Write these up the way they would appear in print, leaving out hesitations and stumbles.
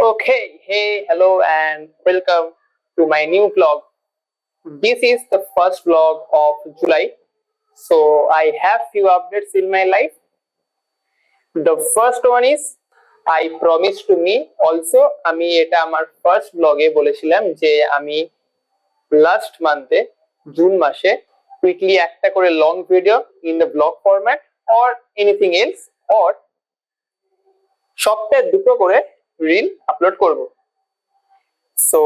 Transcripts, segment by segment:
Okay, hey, hello, and welcome to my new vlog. This is the first vlog of July, so I have few updates in my life. The first one is I promised to me also আমি এটা আমার first ব্লগে বলেছিলাম যে আমি last মান্থে June মাসে weekly একটা করে long video in the blog format or anything else or সপ্তাহে দুটো করে রিল আপলোড করব। সো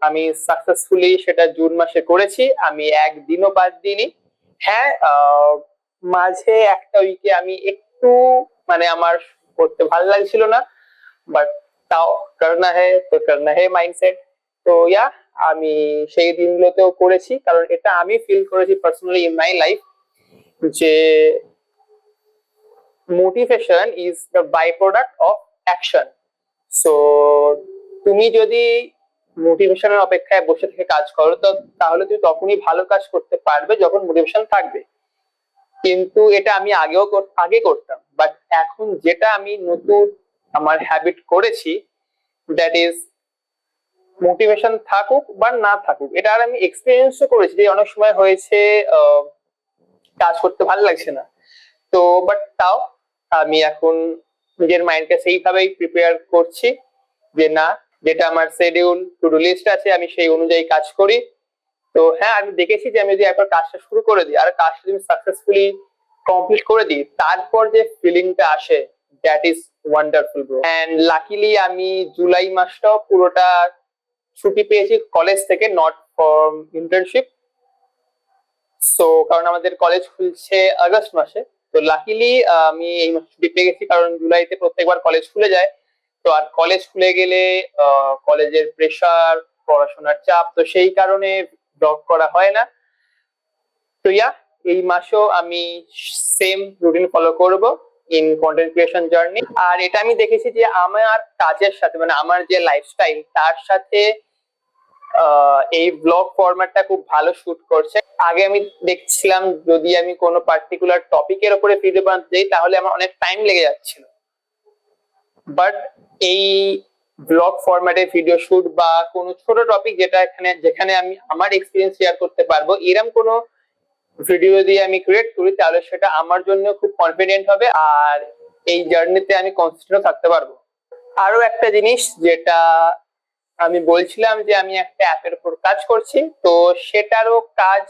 আমি সাকসেসফুলি সেটা জুন মাসে করেছি। আমি একদিনও বাদ দিইনি। হ্যাঁ, মাঝে একটা উইকে আমি একটু আমার করতে ভালো লাগছিল না, বাট তাও করনা হে মাইন্ডসেট। তো আমি সেই দিনগুলোতেও করেছি, কারণ এটা আমি ফিল করেছি পার্সোনালি ইন মাই লাইফ যে motivation is the by product of action. So তুমি যদি মোটিভেশনের অপেক্ষায় বসে থেকে কাজ করো তো তাহলে তুমি তখনই ভালো কাজ করতে পারবে যখন মোটিভেশন থাকবে। কিন্তু এটা আমি আগে করতাম, বাট এখন যেটা আমি নতুন আমার হ্যাবিট করেছি, দ্যাট ইজ মোটিভেশন থাকুক বা না থাকুক, এটা আর আমি এক্সপিরিয়েন্সও করেছি যে অনেক সময় হয়েছে কাজ করতে ভালো লাগছে না। তো বাট তাও আমি এখন নিজের মাইন্ডকে সেইভাবেই প্রিপেয়ার করছি যে না, যেটা আমার শিডিউল টু ডু লিস্ট আছে আমি সেই অনুযায়ী কাজ করি। তো হ্যাঁ, আমি দেখেছি যে আমি যদি একবার কাজটা শুরু করে দিই আর কাজটা যদি সাকসেসফুলি কমপ্লিট করে দিই, তারপর যে ফিলিংটা আসে, that is wonderful bro. And luckily আমি জুলাই মাসটাও পুরোটা ছুটি পেয়েছি কলেজ থেকে, নট ফর ইন্টার্নশিপ। সো কারণ আমাদের কলেজ খুলছে আগস্ট মাসে, তো লাকিলি আমি এই মাসে ছুটি পেয়ে গেছি, কারণ জুলাইতে প্রত্যেকবার কলেজ খুলে যায়। তো আর কলেজ খুলে গেলে কলেজের প্রেসার, পড়াশোনার চাপ, তো সেই কারণে ব্লগ করা হয় না। তো এই মাসেও আমি সেম রুটিন ফলো করব ইন কন্টেন্ট ক্রিয়েশন জার্নি। আর এটা আমি দেখেছি যে আমার কাজের সাথে আমার যে লাইফস্টাইল তার সাথে এই ব্লগ ফরম্যাটটা খুব ভালো শুট করছে। আগে আমি দেখছিলাম যদি আমি কোনো পার্টিকুলার টপিকের উপরে ভিডিও বানাতে যাই তাহলে আমার অনেক টাইম লেগে যাচ্ছিল, বাট এই ব্লগ ফরম্যাটে ভিডিও শুট বা কোনো ছোট টপিক যেখানে আমি আমার এক্সপিরিয়েন্স শেয়ার করতে পারবো, এরকম কোনো ভিডিও দিয়ে আমি ক্রিয়েট করি তাহলে সেটা আমার জন্য খুব কনফিডেন্ট হবে আর এই জার্নিতে আমি কনসিস্টেন্ট থাকতে পারবো। আরো একটা জিনিস যেটা আমি বলছিলাম যে আমি একটা অ্যাপের উপর কাজ করছি, তো সেটারও কাজ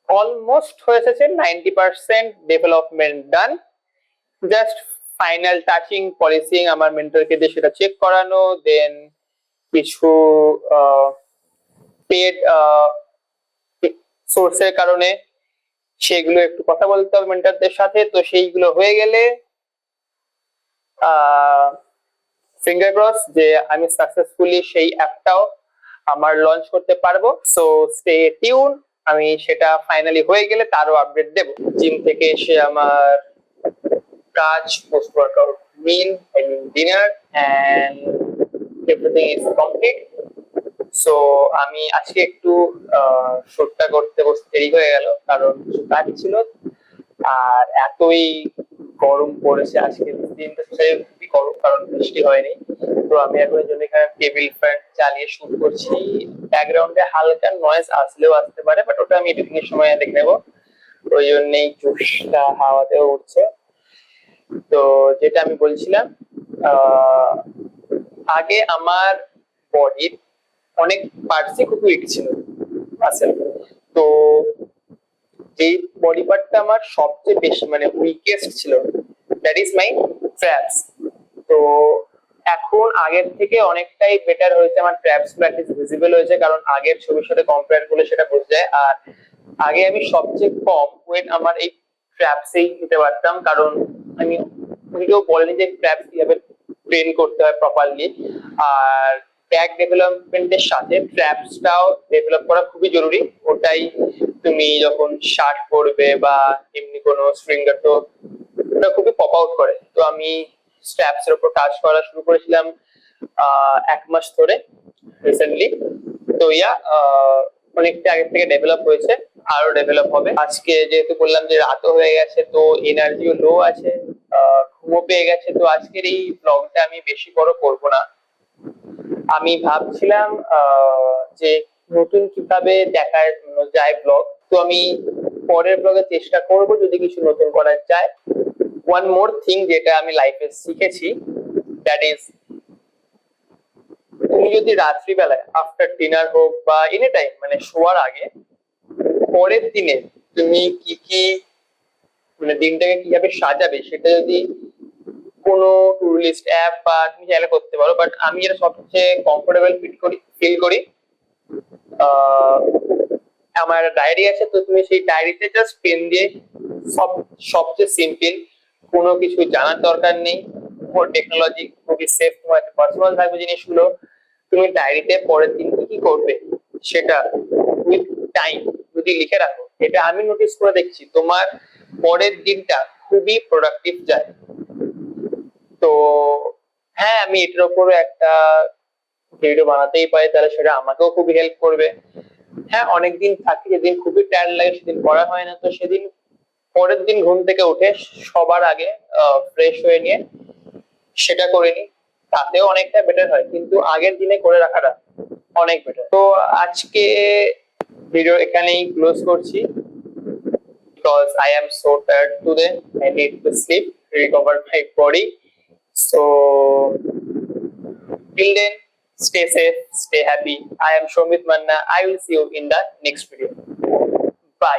অলমোস্ট হয়ে এসেছে, 90% ডেভেলপমেন্ট ডান। জাস্ট ফাইনাল টাচিং পলিসিং আমার মেন্টরকে দিয়ে সেটা চেক করানো, দেন কিছু পেড সোর্সের কারণে সেগুলো একটু কথা বলতে হবে মেন্টরদের সাথে। তো সেইগুলো হয়ে গেলে ফিঙ্গার ক্রস যে আমি সাকসেসফুলি সেই অ্যাপটাও আমার লঞ্চ করতে পারবো। সো স্টে টিউন, আমি সেটা ফাইনালি হয়ে গেলে তারও আপডেট দেব। জিম থেকে এসে আমার কাজ, post workout meal, dinner and everything is complete. So আমি আজকে একটু শুটটা করতে বসতে দেরি হয়ে গেল, কারণ কিছু কাজ ছিল আর এতই গরম পড়েছে আজকে দিনটা, খুবই গরম কারণ বৃষ্টি হয়নি। তো আমি এখন এর জন্য এখানে টেবিল ফ্যান চালিয়ে শুট করছি। ব্যাকগ্রাউন্ডে হালকা নয়েজ আসলেও আসতে পারে, বাট ওটা আমি এডিটিং এর সময় দেখে নেবো, ওই জন্যই চুষটা হাওয়াতেও উঠছে। তো যেটা আমি বলছিলাম, আগে আমার বডির অনেক পার্টসই খুব উইক ছিল আসলে। তো এই বডি পার্টটা আমার সবচেয়ে বেশি উইকেস্ট ছিল, দ্যাট ইজ মাই ট্র্যাপস। তো এখন আগের থেকে অনেকটাই বেটার হয়েছে, আমার ট্র্যাপস গুলো অ্যাটলিস্ট ভিজিবল হয়েছে, কারণ আগের ছবির সাথে কম্পেয়ার করলে সেটা বোঝা যায়। আর আগে আমি সবচেয়ে কম ওয়েট আমার এই ট্র্যাপসেই নিতে পারতাম, কারণ আমি কেউ বলেনি যে ট্র্যাপস কিভাবে ট্রেন করতে হয় প্রপারলি। আর ব্যাক ডেভেলপমেন্টের সাথে ট্র্যাপসটাও ডেভেলপ করা খুবই জরুরি। ওটাই তুমি যখন শার্ট পরবে বা এমনি কোনো স্ট্রিঙ্গার, তো ওটা খুবই পপ আউট করে। তো আমি স্ট্র্যাপস এর উপর কাজ করা শুরু করেছিলাম 1 মাস ধরে রিসেন্টলি। তো অনেকটা আগে থেকে ডেভেলপ হয়েছে, আরো ডেভেলপ হবে। আজকে যেহেতু বললাম যে রাতও হয়ে গেছে, তো এনার্জিও লো আছে, ঘুমও পেয়ে গেছে, তো আজকের এই ব্লগটা আমি বেশি বড় করবো না। আমি ভাবছিলাম যে নতুন কিভাবে দেখা যায় ব্লগ। তো আমি পরের ব্লগে চেষ্টা করব যদি কিছু নতুন করা যায়। ওয়ান মোর থিং যেটা আমি লাইফে শিখেছি, দ্যাট ইজ তুমি যদি রাত্রিবেলায় আফটার ডিনার হোক বা এনি টাইম মানে শোয়ার আগে পরের দিনে তুমি কি কি মানে দিনটাকে কিভাবে সাজাবে সেটা যদি কোনো টু লিস্ট অ্যাপ বা তুমি চাইলে করতে পারো। বাট আমি এটা সবচেয়ে কমফোর্টেবল ফিল করি আমার ডায়েরি আছে, তো তুমি সেই ডায়েরিতে জাস্ট পেন দিয়ে সবচেয়ে সিম্পল, কোনো কিছু জানার দরকার নেই, টেকনোলজি খুবই সেফ, তোমার পার্সোনাল থাকবে জিনিসগুলো। তুমি ডায়েরিতে পরের দিন কি কি করবে সেটা উইথ টাইম যদি লিখে রাখো, এটা আমি নোটিস করে দেখছি তোমার পরের দিনটা খুবই প্রোডাক্টিভ যায়। তো হ্যাঁ, আমি এটার উপরে একটা ভিডিও বানাতেই পারি, তাহলে সেটা আমাকেও খুবই হেল্প করবে। হ্যাঁ, অনেকদিন থাকি যেদিন খুবই টায়ার্ড লাগে সেদিন পড়া হয় না, তো সেদিন পরের দিন ঘুম থেকে উঠে সবার আগে ফ্রেশ হয়ে নিয়ে সেটা করে নি, তাতেও অনেকটা বেটার হয়, কিন্তু আগের দিনে করে রাখাটা অনেক বেটার। তো আজকে ভিডিও এখানেই ক্লোজ করছি, because I am so tired today. I need to sleep, recover my body. So till then, stay safe, stay happy. I am Shomit Manna. I will see you in the next video. Bye.